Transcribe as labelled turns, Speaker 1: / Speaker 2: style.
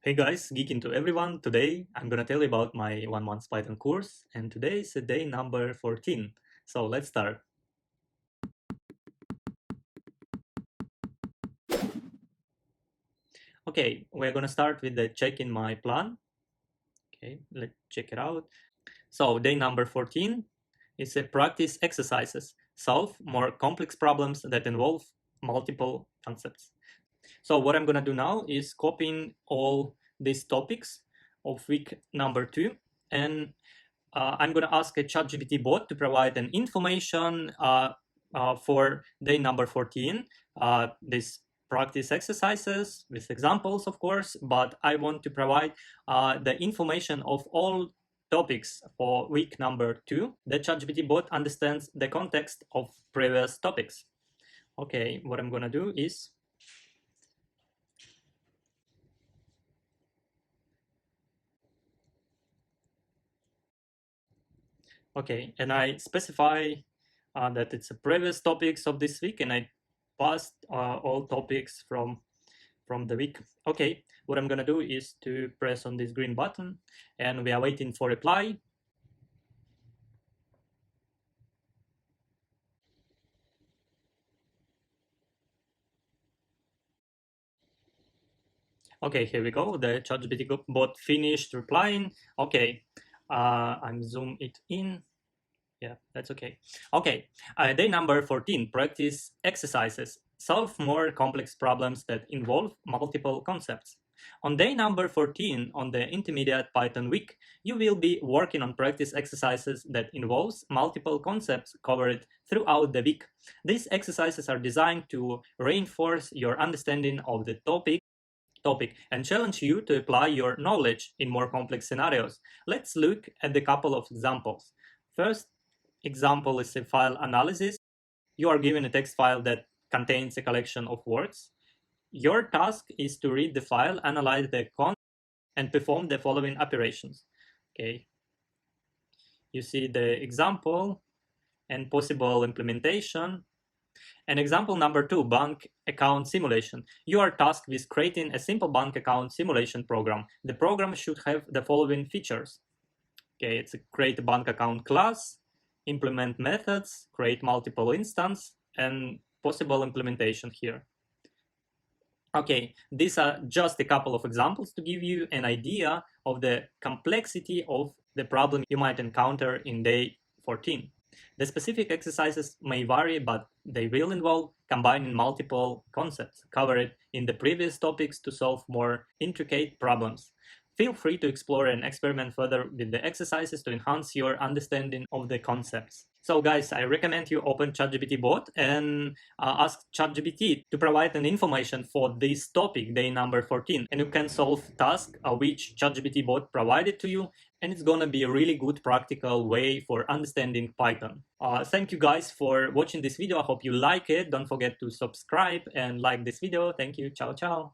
Speaker 1: Hey guys, geek into everyone. Today I'm gonna tell you about my 1 month Python course, and today is day number 14. So let's start. Okay, we're gonna start with the check in my plan. Okay, let's check it out. So day number 14 is a practice exercises. Solve more complex problems that involve multiple concepts. So what I'm gonna do now is copying all these topics of week number 2, and I'm going to ask a ChatGPT bot to provide an information for day number 14. This practice exercises with examples, of course, but I want to provide the information of all topics for week number 2. The ChatGPT bot understands the context of previous topics. Okay, what I'm going to do is okay, and I specify that it's a previous topics of this week, and I passed all topics from the week. Okay, what I'm gonna do is to press on this green button, and we are waiting for reply. Okay, here we go. The ChatGPT bot finished replying. Okay, I'm zoom it in. Yeah, that's okay. Okay, day number 14, practice exercises. Solve more complex problems that involve multiple concepts. On day number 14, on the intermediate Python week, you will be working on practice exercises that involves multiple concepts covered throughout the week. These exercises are designed to reinforce your understanding of the topic and challenge you to apply your knowledge in more complex scenarios. Let's look at a couple of examples. First example is a file analysis. You are given a text file that contains a collection of words. Your task is to read the file, analyze the content, and perform the following operations. Okay, you see the example and possible implementation. And example number 2, bank account simulation. You are tasked with creating a simple bank account simulation program. The program should have the following features. Okay, it's a create a bank account class, implement methods, create multiple instance, and possible implementation here. Okay, these are just a couple of examples to give you an idea of the complexity of the problem you might encounter in day 14. The specific exercises may vary, but they will involve combining multiple concepts covered in the previous topics to solve more intricate problems. Feel free to explore and experiment further with the exercises to enhance your understanding of the concepts. So guys, I recommend you open ChatGPT bot and ask ChatGPT to provide an information for this topic, day number 14. And you can solve task which ChatGPT bot provided to you. And it's gonna be a really good practical way for understanding Python. Thank you guys for watching this video. I hope you like it. Don't forget to subscribe and like this video. Thank you. Ciao, ciao.